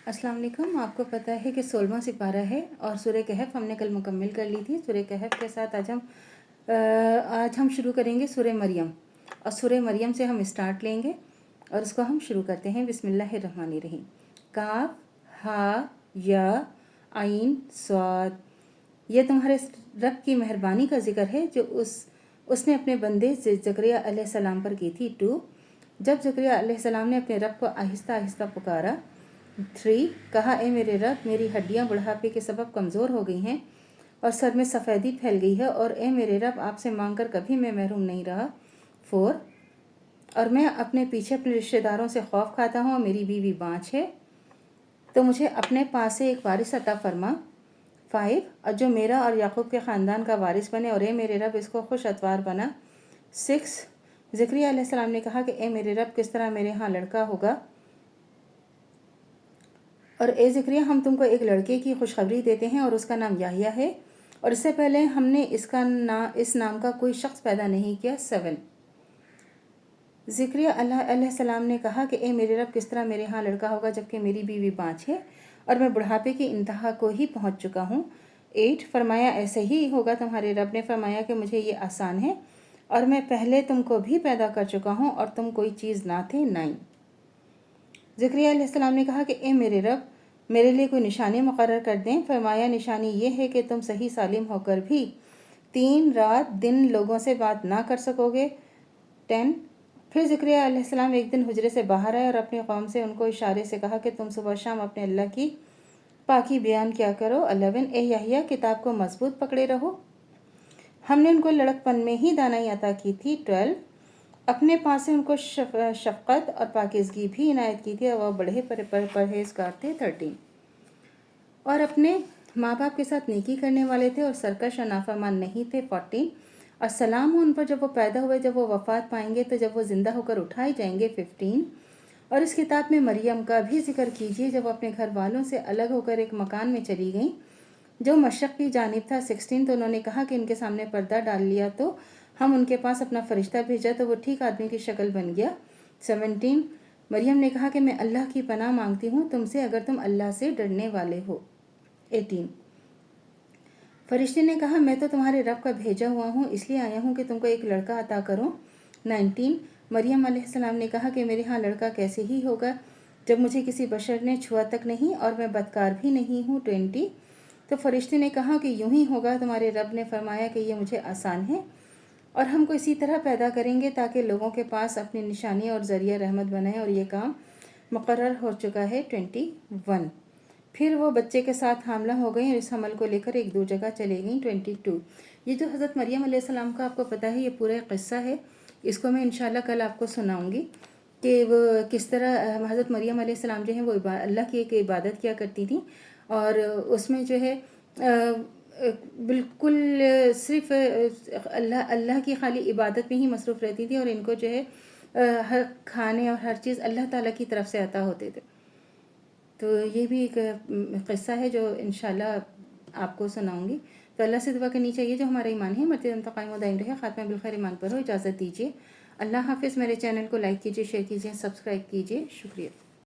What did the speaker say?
अस्सलाम वालेकुम। आपको पता है कि 16वां सिपारा है और सूरह कहफ हमने कल मुकम्मल कर ली थी। सूरह कहफ के साथ आज हम शुरू करेंगे सूरह मरियम, और सूरह मरियम से हम स्टार्ट लेंगे और उसको हम शुरू करते हैं। बिस्मिल्लाहिर्रहमानिर्रहीम। काफ हा या आइन स्वाद। ये तुम्हारे रब की मेहरबानी का जिक्र है जो उसने अपने बंदे ज़करिया अलैहिस्सलाम पर की थी। 2, जब ज़करिया अलैहिस्सलाम ने अपने रब को आहिस्ता आहिस्ता पुकारा। 3, कहा ए मेरे रब, मेरी हड्डियां बुढ़ापे के सबब कमज़ोर हो गई हैं और सर में सफ़ेदी फैल गई है, और ए मेरे रब, आपसे मांगकर कभी मैं महरूम नहीं रहा। 4, और मैं अपने पीछे अपने रिश्तेदारों से खौफ खाता हूँ और मेरी बीवी बाँझ है, तो मुझे अपने पास से एक वारिस अता फरमा। 5, और जो मेरा और याकूब के ख़ानदान का वारिस बने, और ए मेरे रब, इसको खुश अतवार बना। 6, ज़करिया अलैहिस्सलाम ने कहा कि ए मेरे रब, किस तरह मेरे यहाँ लड़का होगा, और ए ज़करिया, हम तुमको एक लड़के की खुशखबरी देते हैं और उसका नाम याहिया है, और इससे पहले हमने इस नाम का कोई शख्स पैदा नहीं किया। 7, ज़करिया अलैहिस्सलाम ने कहा कि ए मेरे रब, किस तरह मेरे यहाँ लड़का होगा जबकि मेरी बीवी बाँझ है और मैं बुढ़ापे की इंतहा को ही पहुँच चुका हूँ। 8, फरमाया ऐसे ही होगा। तुम्हारे रब ने फरमाया कि मुझे ये आसान है और मैं पहले तुमको भी पैदा कर चुका हूँ और तुम कोई चीज़ ना थे। 9, ज़करिया अलैहिस्सलाम ने कहा कि ए मेरे रब, मेरे लिए कोई निशानी मुकर्रर कर दें। फरमाया निशानी ये है कि तुम सही सालिम होकर भी 3 रात दिन लोगों से बात ना कर सकोगे। 10, फिर ज़करिया अलैहिस्सलाम एक दिन हुजरे से बाहर आए और अपनी कौम से उनको इशारे से कहा कि तुम सुबह शाम अपने अल्लाह की पाकी बयान किया करो। 11, ए याहिया, किताब को मजबूत पकड़े रहो, हमने उनको लड़कपन में ही दानाई अता की थी। 12, अपने पास से उनको शफ़क़त और पाकीज़गी भी इनायत की थी और वह बड़े परहेज़गार थे। 13, और अपने माँ बाप के साथ नेकी करने वाले थे और सरकश और नाफरमान नहीं थे। 14, और सलाम हो उन पर जब वो पैदा हुए, जब वो वफ़ात पाएंगे तो जब वो ज़िंदा होकर उठाए जाएंगे। 15, और इस किताब में मरियम का भी जिक्र कीजिए जब अपने घर वालों से अलग होकर एक मकान में चली गईं जो मशरक़ की जानिब था। 16, तो उन्होंने कहा कि इनके सामने पर्दा डाल लिया तो हम उनके पास अपना फ़रिश्ता भेजा तो वो ठीक आदमी की शक्ल बन गया। 17, मरियम ने कहा कि मैं अल्लाह की पनाह मांगती हूँ तुमसे अगर तुम अल्लाह से डरने वाले हो। 18, फरिश्ते ने कहा मैं तो तुम्हारे रब का भेजा हुआ हूँ, इसलिए आया हूँ कि तुमको एक लड़का अता करूँ। 19, मरियम अलैहिस्सलाम ने कहा कि मेरे यहाँ लड़का कैसे ही होगा जब मुझे किसी बशर ने छुआ तक नहीं और मैं बदकार भी नहीं हूँ। 20, तो फरिश्ते ने कहा कि यूं ही होगा। तुम्हारे रब ने फरमाया कि ये मुझे आसान है और हमको इसी तरह पैदा करेंगे ताकि लोगों के पास अपनी निशानी और ज़रिया रहमत बनाए, और ये काम मुकर्रर हो चुका है। 21, फिर वो बच्चे के साथ हामला हो गई और इस हमल को लेकर एक दो जगह चले गईं। 22, ये जो हज़रत मरियम अलैहिस्सलाम का आपको पता है ये पूरा क़िस्सा है, इसको मैं इंशाल्लाह कल आपको सुनाऊंगी कि वो किस तरह हज़रत मरियम अलैहिस्सलाम जो है वो अल्लाह की एक इबादत किया करती थी, और उसमें जो है बिल्कुल सिर्फ़ अल्लाह की खाली इबादत में ही मसरूफ़ रहती थी, और इनको जो है हर खाने और हर चीज़ अल्लाह ताला की तरफ से अता होते थे। तो ये भी एक क़िस्सा है जो इंशाल्लाह आपको सुनाऊंगी। तो अल्लाह से दुआ करनी चाहिए जो हमारा ईमान है मरते दम तक कायम व दायम रहे, ख़ात्मा बिलखैर ईमान पर हो। इजाज़त दीजिए। अल्लाह हाफ़िज़। मेरे चैनल को लाइक कीजिए, शेयर कीजिए, सब्सक्राइब कीजिए। शुक्रिया।